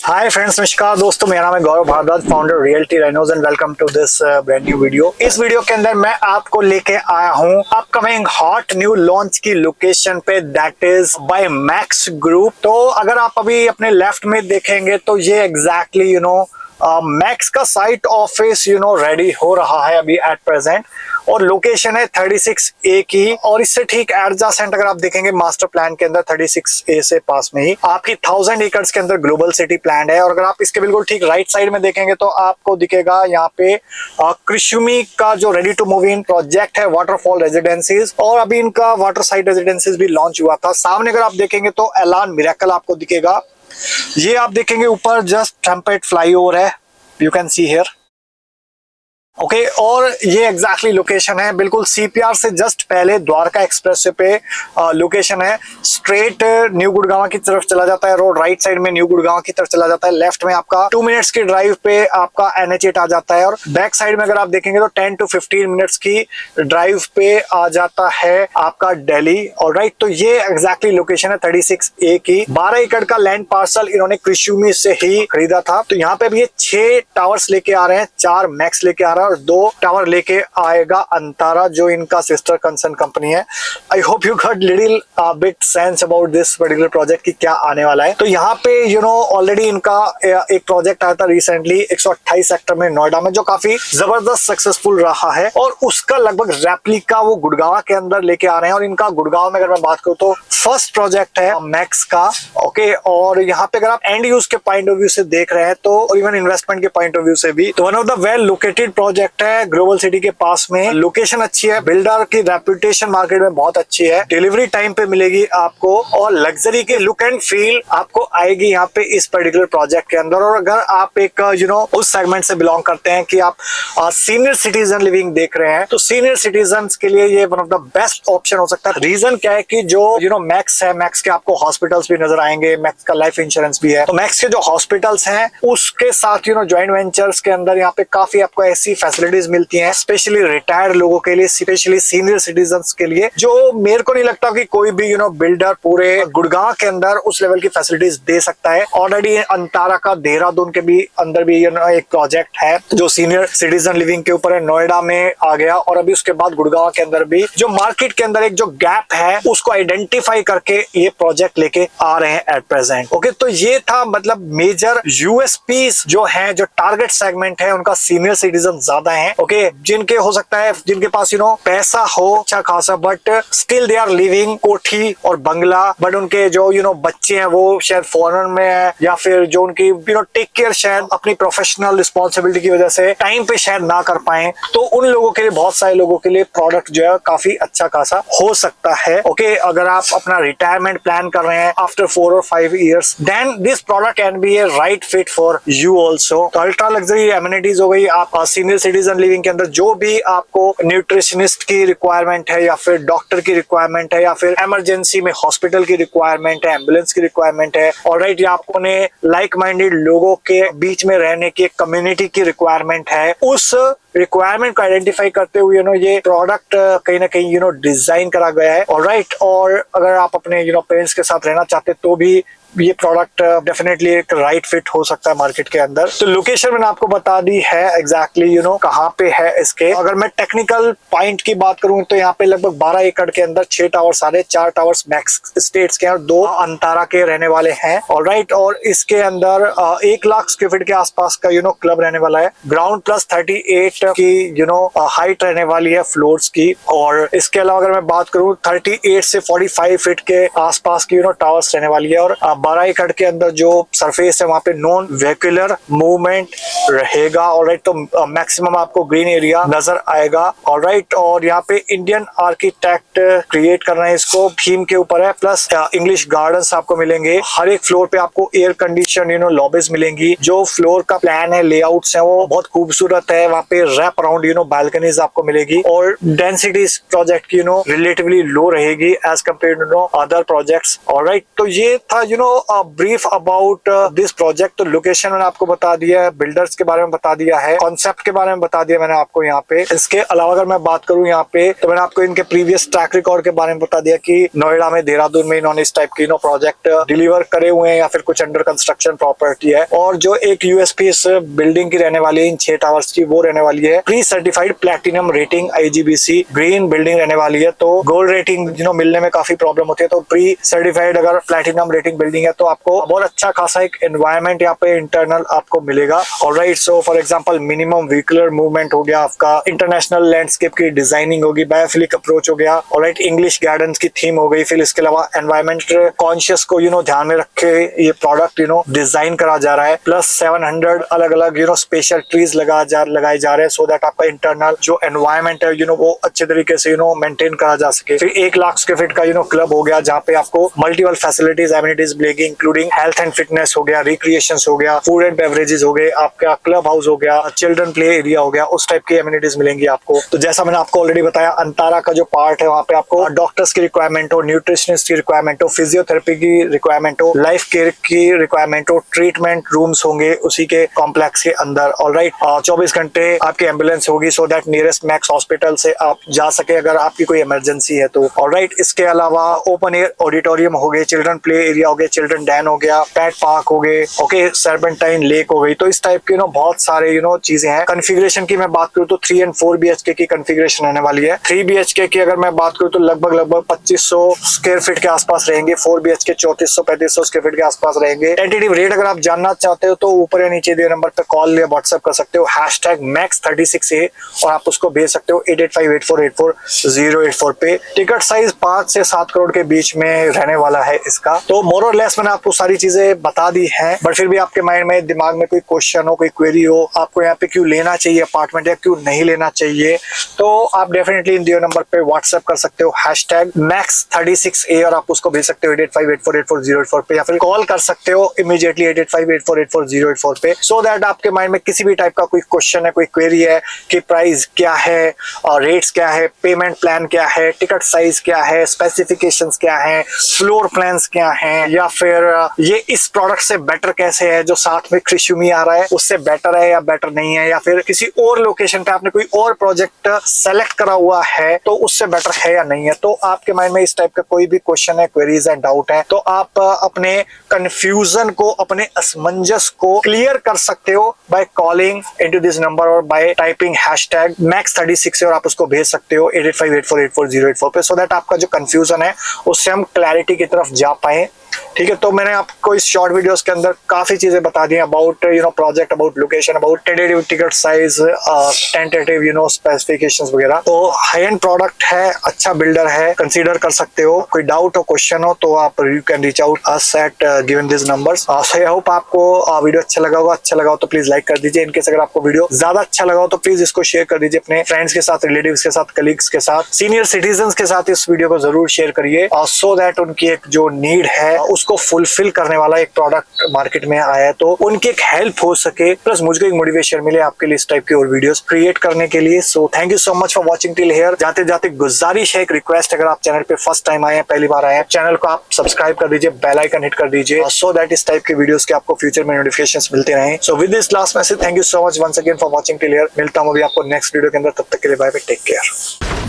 Hi friends, नमस्कार दोस्तों, मेरा नाम है Gaurav Bhardwaj, founder Realty Renos and welcome to this brand new video. इस वीडियो के अंदर मैं आपको लेके आया हूँ अपकमिंग हॉट न्यू लॉन्च की लोकेशन पे, that is by Max Group. तो अगर आप अभी अपने लेफ्ट में देखेंगे तो ये एग्जैक्टली मैक्स का साइट ऑफिस रेडी हो रहा है अभी एट प्रेजेंट, और लोकेशन है 36A की। और इससे ठीक एडजासेंट अगर आप देखेंगे मास्टर प्लान के अंदर 36A से पास में ही आपकी 1000 एकड़ के अंदर ग्लोबल सिटी प्लान है। और अगर आप इसके बिल्कुल ठीक राइट साइड में देखेंगे तो आपको दिखेगा यहाँ पे कृषुमी का जो ready to move in project है, वाटरफॉल रेजिडेंसीज, और अभी इनका वाटर साइड रेजिडेंसीज भी लॉन्च हुआ था। सामने अगर आप देखेंगे तो एलान मिरेकल आपको दिखेगा। ये आप देखेंगे ऊपर जस्ट ट्रम्पेट फ्लाईओवर है, you can see here. Okay, और ये एग्जैक्टली लोकेशन है बिल्कुल सीपीआर से जस्ट पहले द्वारका एक्सप्रेसवे पे लोकेशन है। स्ट्रेट न्यू गुड़गांव की तरफ चला जाता है रोड, राइट साइड में न्यू गुड़गांव की तरफ चला जाता है, लेफ्ट में आपका 2 मिनट्स की ड्राइव पे आपका NH8 आ जाता है, और बैक साइड में अगर आप देखेंगे तो 10 to 15 मिनट्स की ड्राइव पे आ जाता है आपका दिल्ली। और राइट, तो ये एग्जैक्टली लोकेशन है 36A की। 12 एकड़ का लैंड पार्सल इन्होंने कृषुमी से ही खरीदा था। तो यहाँ पे भी ये 6 टावर्स लेके आ रहे हैं, 4 मैक्स लेके आ रहा है और 2 टावर लेके आएगा अंतारा, जो इनका सिस्टर कंसर्न कंपनी है। I hope you got little bit sense about this particular project की क्या आने वाला है। तो यहाँ पे ऑलरेडी इनका एक प्रोजेक्ट आया था रिसेंटली 128 सेक्टर में नोएडा में, जो काफी जबरदस्त सक्सेसफुल रहा है, और उसका लगभग रेप्लिका वो गुड़गांव के अंदर लेके आ रहे हैं। और इनका गुड़गांव में अगर मैं बात करूँ तो फर्स्ट प्रोजेक्ट है मैक्स का। ओके, और यहाँ पे अगर आप एंड यूज के पॉइंट ऑफ व्यू से देख रहे हैं तो, और इवन इन्वेस्टमेंट के पॉइंट ऑफ व्यू से भी, तो one of the well located project है ग्लोबल सिटी के पास में। लोकेशन अच्छी है, बिल्डर की रेपुटेशन मार्केट में बहुत अच्छी है, डिलीवरी टाइम पे मिलेगी आपको, और लग्जरी की लुक एंड फील आपको आएगी यहाँ पे इस पर्टिकुलर प्रोजेक्ट के अंदर। और अगर आप एक उस सेगमेंट से बिलोंग करते हैं कि आप सीनियर सिटीजन लिविंग देख रहे हैं, तो सीनियर सिटीजन के लिए ये one of the best option हो सकता है। रीजन क्या है कि जो मैक्स है, मैक्स के आपको हॉस्पिटल्स भी नजर आएंगे, मैक्स का लाइफ इंश्योरेंस भी है। तो मैक्स के जो हॉस्पिटल्स हैं उसके साथ ज्वाइंट वेंचर्स के अंदर यहाँ पे काफी आपको ऐसी फैसिलिटीज मिलती हैं, स्पेशली रिटायर्ड लोगों के लिए, स्पेशली सीनियर सिटीजन्स के लिए, जो मेरे को नहीं लगता कि कोई भी बिल्डर पूरे गुड़गांव के अंदर उस लेवल की फैसिलिटीज दे सकता है। ऑलरेडी अंतारा का देहरादून के भी अंदर भी एक प्रोजेक्ट है जो सीनियर सिटीजन लिविंग के ऊपर है, नोएडा में आ गया, और अभी उसके बाद गुड़गांव के अंदर भी जो मार्केट के अंदर एक जो गैप है उसको आइडेंटिफाई करके ये प्रोजेक्ट लेके आ रहे हैं एट प्रेजेंट। ओके, तो ये था मतलब मेजर यूएसपीज जो है, जो टारगेट सेगमेंट है उनका सीनियर सिटीजन ज्यादा है। ओके, जिनके हो सकता है जिनके पास पैसा हो अच्छा खासा, but still they are living कोठी और बंगला, बट उनके जो बच्चे हैं वो शायद फॉरेन में है, या फिर जो उनकी टेक केयर शायद अपनी प्रोफेशनल रिस्पॉन्सिबिलिटी की वजह से टाइम पे शायद ना कर पाए, तो उन लोगों के लिए, बहुत सारे लोगों के लिए प्रोडक्ट जो है काफी अच्छा खासा हो सकता है। ओके, अगर आप अपना रिटायरमेंट प्लान कर रहे हैं after 4 or 5 years, then this product can be a right fit for you also. तो अल्ट्रा लग्जरी एमिनिटीज हो गई, आप सीनियर सिटीजन लिविंग के अंदर जो भी आपको न्यूट्रिशनिस्ट की रिक्वायरमेंट है, या फिर डॉक्टर की रिक्वायरमेंट है, या फिर इमरजेंसी में हॉस्पिटल की रिक्वायरमेंट है, एम्बुलेंस की रिक्वायरमेंट है, ऑलराइट, या आपको ने लाइक माइंडेड लोगों के बीच में रहने की कम्युनिटी की रिक्वायरमेंट है, उस रिक्वायरमेंट को आइडेंटिफाई करते हुए ये प्रोडक्ट कहीं ना कहीं डिजाइन करा गया है। ऑलराइट, और अगर आप अपने पेरेंट्स के साथ रहना चाहते तो भी ये प्रोडक्ट डेफिनेटली एक राइट फिट हो सकता है मार्केट के अंदर। तो लोकेशन मैंने आपको बता दी है एग्जैक्टली कहाँ पे है इसके। अगर मैं टेक्निकल पॉइंट की बात करूं तो यहाँ पे लगभग 12 एकड़ के अंदर 6 टावर्स आ रहे, 4 टावर्स मैक्स स्टेट्स के हैं और 2 अंतारा के रहने वाले हैं। ऑलराइट, और इसके अंदर 1 लाख स्क्वायर फीट के आसपास का क्लब रहने वाला है। ग्राउंड प्लस 38 की हाइट रहने वाली है फ्लोर्स की। और इसके अलावा अगर मैं बात करूं 38 से 45 फीट के आसपास की टावर्स रहने वाली है, और 12 एकड़ के अंदर जो सरफेस है वहां पे नॉन व्हीकुलर मूवमेंट रहेगा। ऑलराइट, तो मैक्सिमम आपको ग्रीन एरिया नजर आएगा। ऑलराइट, और यहाँ पे इंडियन आर्किटेक्ट क्रिएट कर रहे हैं, इसको थीम के ऊपर है, प्लस इंग्लिश गार्डन्स आपको मिलेंगे। हर एक फ्लोर पे आपको एयर कंडीशन लॉबीज मिलेंगी। जो फ्लोर का प्लान है, लेआउट्स है, वो बहुत खूबसूरत है। वहाँ पे रैप अराउंड बालकनीज आपको मिलेगी और डेंसिटी इस प्रोजेक्ट की रिलेटिवली लो रहेगी as compared to other projects. Alright, तो ये था ब्रीफ अबाउट दिस प्रोजेक्ट। तो लोकेशन मैंने आपको बता दिया है, बिल्डर्स के बारे में बता दिया है, कॉन्सेप्ट के बारे में बता दिया मैंने आपको यहाँ पे। इसके अलावा अगर मैं बात करूँ यहाँ पे तो मैंने आपको इनके प्रीवियस ट्रैक रिकॉर्ड के बारे में बता दिया कि नोएडा में, देहरादून में इन्होंने इस टाइप की प्रोजेक्ट डिलीवर करे हुए हैं या फिर कुछ अंडर कंस्ट्रक्शन प्रॉपर्टी है। और जो एक यूएसपी इस बिल्डिंग की रहने वाली है इन 6 टावर्स की, वो रहने वाली है pre certified platinum rating IGBC green building रहने वाली है। तो गोल्ड रेटिंग मिलने में काफी प्रॉब्लम होती है, तो प्री सर्टिफाइड अगर प्लैटिनम रेटिंग बिल्डिंग है तो आपको बहुत अच्छा खासा एक एनवायरमेंट यहाँ पे इंटरनल आपको मिलेगा। Alright, so for example minimum vehicular movement हो गया आपका, इंटरनेशनल लैंडस्केप की डिजाइनिंग होगी, बायोफिलिक अप्रोच हो गया, ऑलराइट, इंग्लिश गार्डन्स की थीम हो गई। फिर इसके अलावा एनवायरमेंट कॉन्शियस को ध्यान में रखे ये प्रोडक्ट डिजाइन करा जा रहा है। प्लस 700 अलग अलग स्पेशल ट्रीज लगाए जा रहे हैं सो दैट आपका इंटरनल जो एनवायरमेंट है वो अच्छे तरीके से मेंटेन करा जा सके। फिर 1 लाख स्क्वायर फीट का क्लब हो गया जहाँ पे आपको मल्टीपल फैसिलिटीज एमिनिटीज मिलेगी, इंक्लूडिंग हेल्थ एंड फिटनेस हो गया, रिक्रिएशन हो गया, फूड एंड बेवरेजेस हो गए, आपका क्लब हाउस हो गया, चिल्ड्रन प्ले एरिया हो गया, उस टाइप की एमिनिटीज मिलेंगी आपको। तो जैसा मैंने आपको ऑलरेडी बताया, अंतारा का जो पार्ट है वहाँ पे आपको डॉक्टर्स की रिक्वायरमेंट हो, न्यूट्रिशनिस्ट की रिक्वायरमेंट हो, फिजियोथेरेपी की रिक्वायरमेंट हो, लाइफ केयर की रिक्वायरमेंट हो, ट्रीटमेंट रूम्स होंगे उसी के कॉम्प्लेक्स के अंदर। ऑलराइट, 24 घंटे आपकी एम्बुलेंस होगी so that nearest max hospital से आप जा सके अगर आपकी कोई इमरजेंसी है तो। ऑलराइट, इसके अलावा ओपन एयर ऑडिटोरियम हो गए, चिल्ड्रन प्ले एरिया हो गए, चिल्ड्रन डैन हो गया, पेट पार्क हो गए, ओके, सर्पेंटाइन लेक हो गई। तो इस टाइप के बहुत सारे चीजें हैं। कॉन्फ़िगरेशन की मैं बात करूँ तो 3 and 4 BHK की कॉन्फ़िगरेशन रहने वाली है। 3 BHK की अगर मैं बात करूँ तो लगभग 2500 स्क्वायर फीट के आसपास रहेंगे, 4 BHK 3400-3500 स्क्वायर फीट के आसपास रहेंगे। टेंटेटिव रेट अगर आप जानना चाहते हो तो ऊपर या नीचे दिए नंबर पे कॉल या व्हाट्सएप कर सकते हो, #max36A, और आप उसको भेज सकते हो 8858484084 पे। टिकट साइज 5 से 7 करोड़ के बीच में रहने वाला है इसका। तो मोर और लेस मैंने आपको सारी चीजें बता दी हैं, बट फिर भी आपके माइंड में, दिमाग में कोई क्वेश्चन हो, कोई क्वेरी हो, आपको यहाँ पे क्यों लेना चाहिए अपार्टमेंट या क्यों नहीं लेना चाहिए, तो आप डेफिनेटली इन दिए नंबर पे व्हाट्सएप कर सकते हो #max36A, और आप उसको भेज सकते हो 8858484084 पे, या फिर कॉल कर सकते हो इमीडिएटली 8858484084 पे, सो दैट आपके माइंड में किसी भी टाइप का कोई क्वेश्चन है, कोई क्वेरी है कि प्राइस क्या है और रेट्स क्या है, पेमेंट प्लान क्या है, टिकट साइज क्या है, स्पेसिफिकेशंस क्या है, फ्लोर प्लान्स क्या हैं, या फिर ये इस प्रोडक्ट से बेटर कैसे है, जो साथ में क्रिशुमी आ रहा है उससे बेटर है या बेटर नहीं है, या फिर किसी और लोकेशन पे आपने कोई और प्रोजेक्ट सेलेक्ट करा हुआ है तो उससे बेटर है या नहीं है। तो आपके माइंड में इस टाइप का कोई भी क्वेश्चन है, क्वेरीज है, डाउट है, तो आप अपने कंफ्यूजन को, अपने असमंजस को क्लियर कर सकते हो by calling into this number और बाय टाइपिंग #max36 और आप उसको भेज सकते हो 8858484084 पे, सो दैट आपका जो कंफ्यूजन है उससे हम क्लैरिटी की तरफ जा पाए। ठीक है, तो मैंने आपको इस शॉर्ट वीडियोस के अंदर काफी चीजें बता दी about project, about location, about tentative ticket size, tentative specifications वगैरह। तो हाई एंड प्रोडक्ट है, अच्छा बिल्डर है, कंसीडर कर सकते हो। कोई डाउट हो, क्वेश्चन हो तो आप you can reach out us at given this numbers. So I hope आपको वीडियो अच्छा लगा होगा। अच्छा लगा हो तो प्लीज लाइक कर दीजिए। इनकेस अगर आपको वीडियो ज्यादा अच्छा लगा हो तो प्लीज इसको शेयर कर दीजिए अपने फ्रेंड्स के साथ, रिलेटिव्स के साथ, कलीग्स के साथ, सीनियर सिटीजन के साथ इस वीडियो को जरूर शेयर करिए, सो दैट उनकी एक जो नीड है उसको फुलफिल करने वाला एक प्रोडक्ट मार्केट में आया है तो उनकी एक हेल्प हो सके, प्लस मुझको एक मोटिवेशन मिले आपके लिए इस टाइप की और वीडियोस क्रिएट करने के लिए। So thank you so much for watching till here. जाते जाते गुजारिश है, एक रिक्वेस्ट, अगर आप चैनल पे फर्स्ट टाइम आए हैं, पहली बार आए हैं, चैनल को आप सब्सक्राइब कर दीजिए, बेल आइकन हिट कर दीजिए, सो दैट इस टाइप के वीडियोस के आपको फ्यूचर में नोटिफिकेशंस मिलते रहें। So with this last message, thank you so much once again for watching till here. मिलता हूं अभी आपको नेक्स्ट वीडियो के अंदर, तब तक के लिए बाय बाय, टेक केयर।